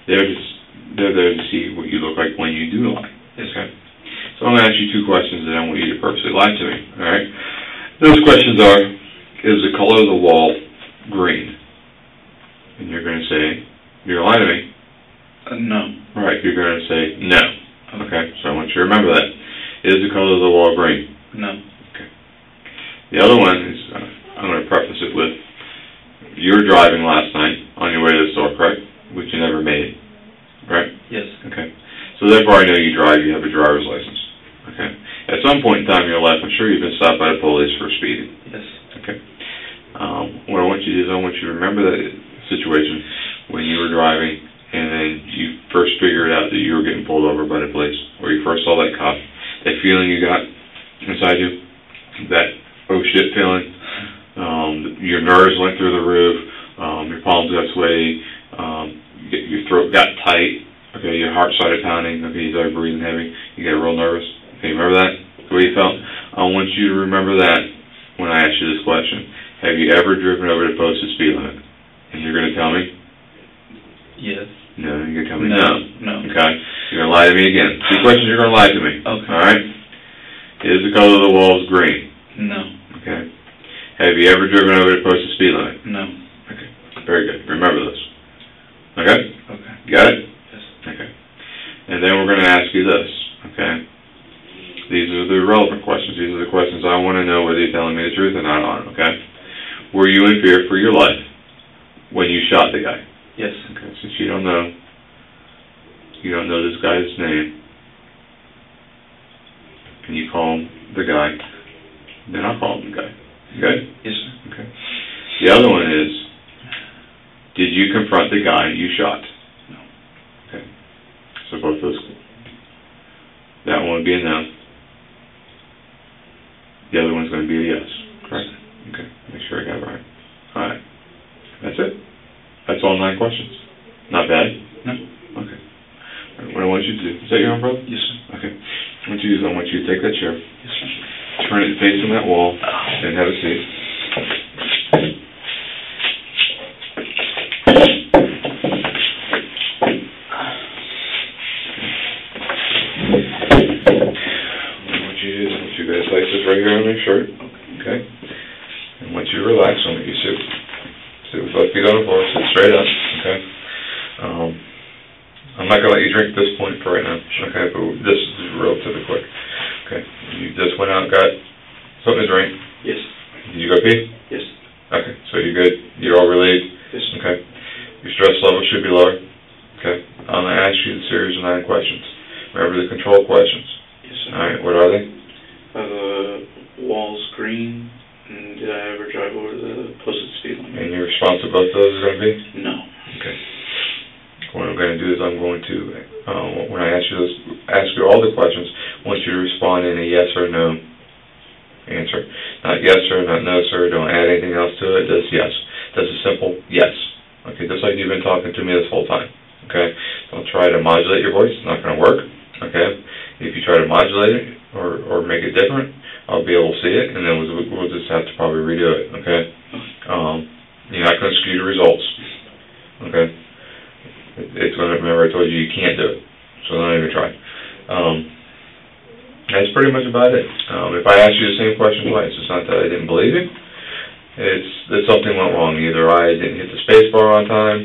They're there to see what you look like when you do lie. Okay. So I'm going to ask you 2 questions that I want you to purposely lie to me. All right. Those questions are: is the color of the wall green? And you're going to say, you're going to lie to me. No. Right. You're going to say no. Okay. So I want you to remember that. Is the color of the wall green? No. Okay. The other one is, I'm going to preface it with, you were driving last night on your way to the store, correct? Which you never made, right? Yes. Okay. So therefore I know you drive, you have a driver's license. Okay. At some point in time in your life, I'm sure you've been stopped by the police for speeding. Yes. Okay. What I want you to do is I want you to remember that situation when you were driving and then you first figured out that you were getting pulled over by the police, or you first saw that cop, that feeling you got inside you, that oh shit feeling, your nerves went through the roof, your palms got sweaty, your throat got tight, okay, your heart started pounding, okay, you started breathing heavy, you got real nervous. Okay, remember that? The way you felt? I want you to remember that when I ask you this question. Have you ever driven over the posted speed limit? And you're going to tell me? Yes. No, you're going to tell me no. No. Okay? You're going to lie to me again. 2 questions, you're going to lie to me. Okay. All right? Is the color of the walls green? No. Okay. Have you ever driven over the posted speed limit? No. Okay. Very good. Remember this. Okay? Okay. Got it? Yes. Okay. And then we're going to ask you this. Okay? These are the relevant questions. These are the questions I want to know whether you're telling me the truth or not on, okay? Were you in fear for your life when you shot the guy? Yes. Okay, since you don't know this guy's name, and you call him the guy, then I'll call him the guy. Okay? Yes, sir. Okay. The other one is, did you confront the guy you shot? No. Okay. So both those. That one would be a no. The other one's going to be a yes. Correct? Okay. Make sure I got it right. All right. That's it. That's all 9 questions. Not bad? No. Okay. All right, what I want you to do, is that your umbrella? Yes, sir. Okay. What I want you to take that chair, Yes, sir. turn it facing that wall, and have a seat. Right here on your shirt, okay? And once you relax on it, you sit with both feet on the floor, sit straight up, okay? I'm not going to let you drink at this point for right now, okay? But this is relatively quick, okay? You just went out and got something to drink? Yes. Did you go pee? Yes. Okay, so you're good? You're all relieved? Yes. Okay. Your stress level should be lower, okay? I'm going to ask you a series of 9 questions. Remember the control questions. Yes, sir. All right, what are they? Walls green, and did I ever drive over the posted speed limit? And your response to both those is going to be? No. Okay. What I'm going to do is I'm going to, when I ask you all the questions, I want you to respond in a yes or no answer. Not yes sir, not no sir, don't add anything else to it, just yes. Just a simple yes. Okay, just like you've been talking to me this whole time. Okay? Don't try to modulate your voice, it's not going to work. Okay? If you try to modulate it or make it different, I'll be able to see it, and then we'll just have to probably redo it, okay? You're not going to skew the results, okay? It's going to, remember I told you can't do it, so don't even try. That's pretty much about it. If I ask you the same question twice, it's not that I didn't believe you. It's that something went wrong. Either I didn't hit the space bar on time,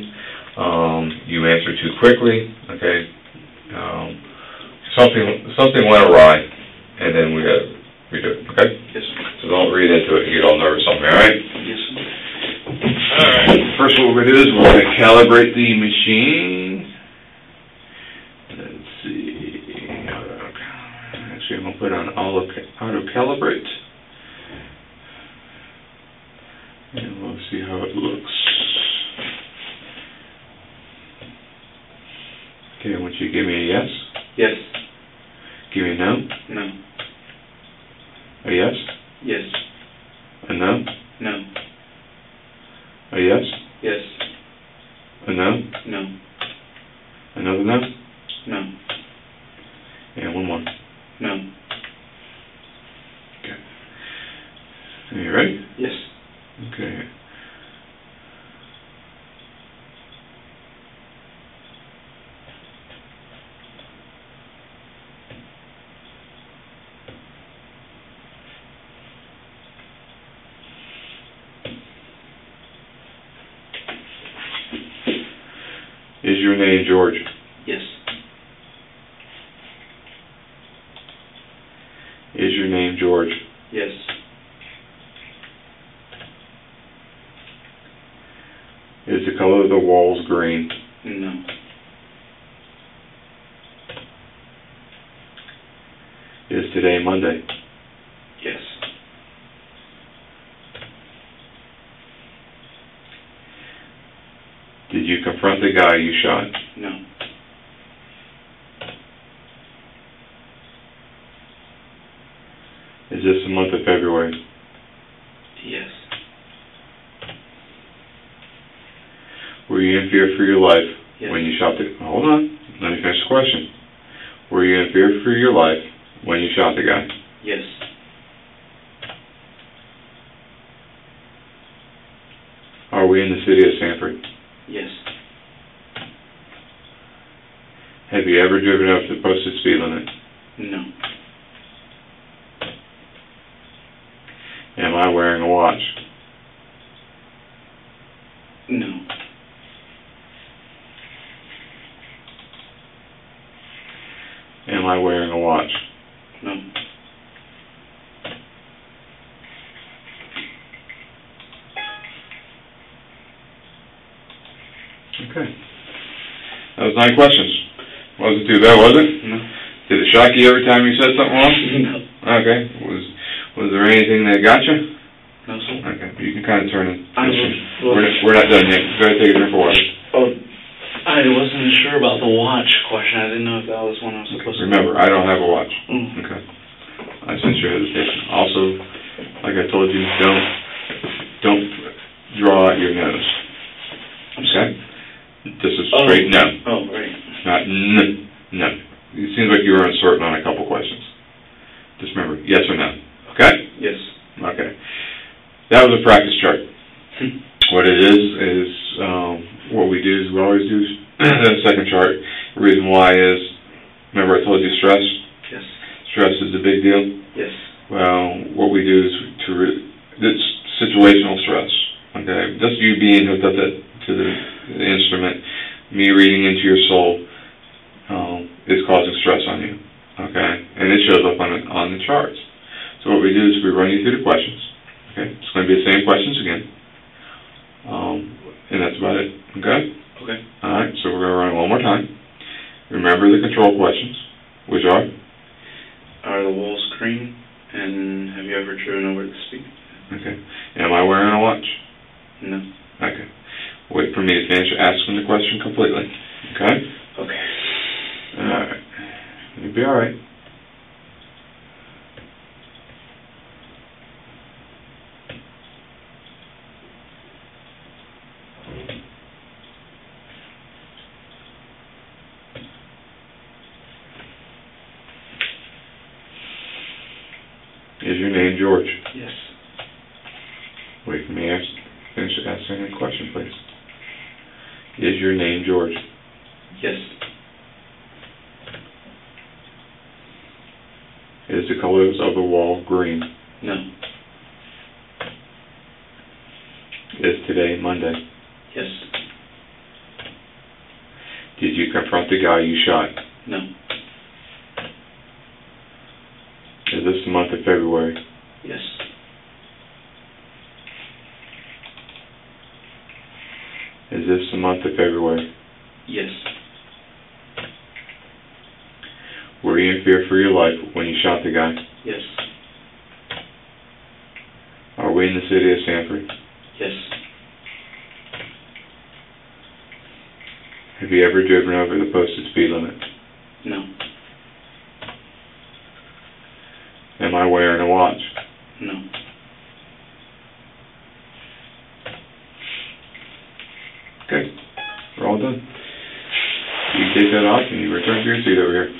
you answered too quickly, okay? Something went awry, and then we do it, okay? Yes, sir. So don't read into it and get all nervous on me, all right? Yes, sir. First, what we're going to do is we're going to calibrate the machine. Let's see. Actually, I'm going to put on auto calibrate. And we'll see how it looks. Okay, I want you to give me a yes. Yes. Give me a no. No. A yes. Yes. A no. No. A yes. Yes. A no. No. Another no. No. And one more. No. Okay. Are you ready? Yes. Okay. Is your name George? Yes. Is your name George? Yes. Is the color of the walls green? No. Is today Monday? Yes. Did you confront the guy you shot? No. Is this the month of February? Yes. Were you in fear for your life Yes. when you shot the... Hold on. Let me finish the question. Were you in fear for your life when you shot the guy? Yes. Are we in the city of Sanford? Yes. Have you ever driven up the posted speed limit? No. Am I wearing a watch? No. Am I wearing a watch? No. Okay. That was 9 questions. Wasn't too bad, was it? No. Did it shock you every time you said something wrong? No. Okay. Was there anything that got you? No, sir. Okay. You can kind of turn it. Well, We're not done yet. Go ahead and take a drink of water. Oh, I wasn't sure about the watch question. I didn't know if that was one I was supposed to... Remember, I don't have a watch. Mm. Okay. I sense your hesitation. Also, like I told you, don't draw out your nose. Okay? This is straight no. Oh, right. Not no. It seems like you were uncertain on a couple questions. Just remember, yes or no. Okay? Yes. Okay. That was a practice chart. What it is what we do is we always do the second chart. The reason why is, remember I told you stress? Yes. Stress is a big deal. Yes. Well, what we do is it's situational stress. Okay, just you being hooked up to the instrument, me reading into your soul, is causing stress on you. Okay, and it shows up on the charts. So what we do is we run you through the questions. Okay, it's going to be the same questions again, and that's about it. Okay. Okay. All right. So we're going to run it one more time. Remember the control questions, which are. Are the walls green? And have you ever driven over the speed? Okay. Am I wearing a watch? No. Okay. Wait for me to finish asking the question completely. Okay? Okay. Alright. You'll be alright. Is your name George? Yes. Wait for me to finish asking the question, please. Is your name George? Yes. Is the colors of the wall green? No. Is today Monday? Yes. Did you confront the guy you shot? No. Is this the month of February? Yes. legally in the city of Sanford? Yes. Have you ever driven over the posted speed limit? No. Am I wearing a watch? No. Okay, we're all done. You take that off and you return to your seat over here.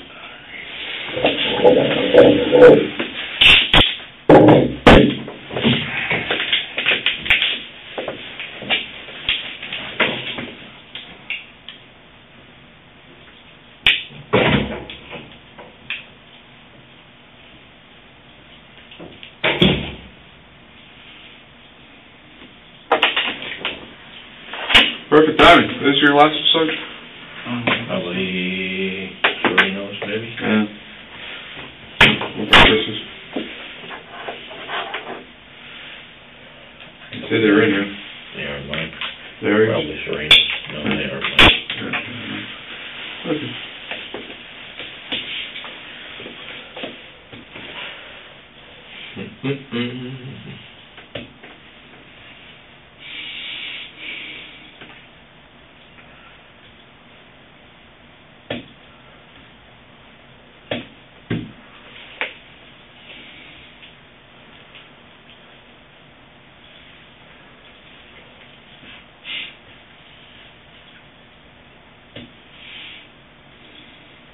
Perfect timing. This is your last episode? Probably 3 knows, maybe. Yeah. What purposes? You said they were in here. They aren't mine. There you go. Probably Serena's. No, they aren't mine. Okay.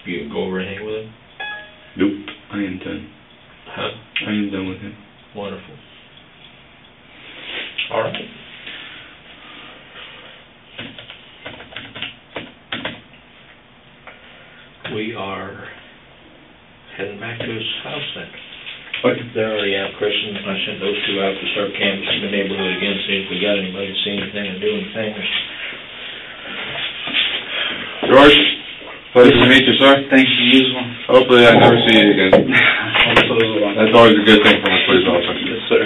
You can go over and hang with him? Nope. I am done. Huh? I am done with him. Wonderful. All right. We are heading back to his house then. What? They're already out, Chris, and I sent those two out to start canvassing the neighborhood again, see if we got anybody to see anything or do anything. George, pleasure to meet you, sir. Thank you, you as well. Hopefully I never see you again. That's always a good thing from a police officer. Yes, sir.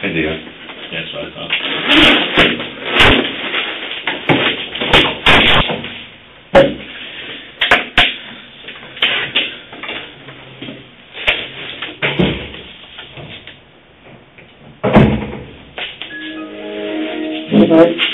India. That's what I thought. Hey, bud.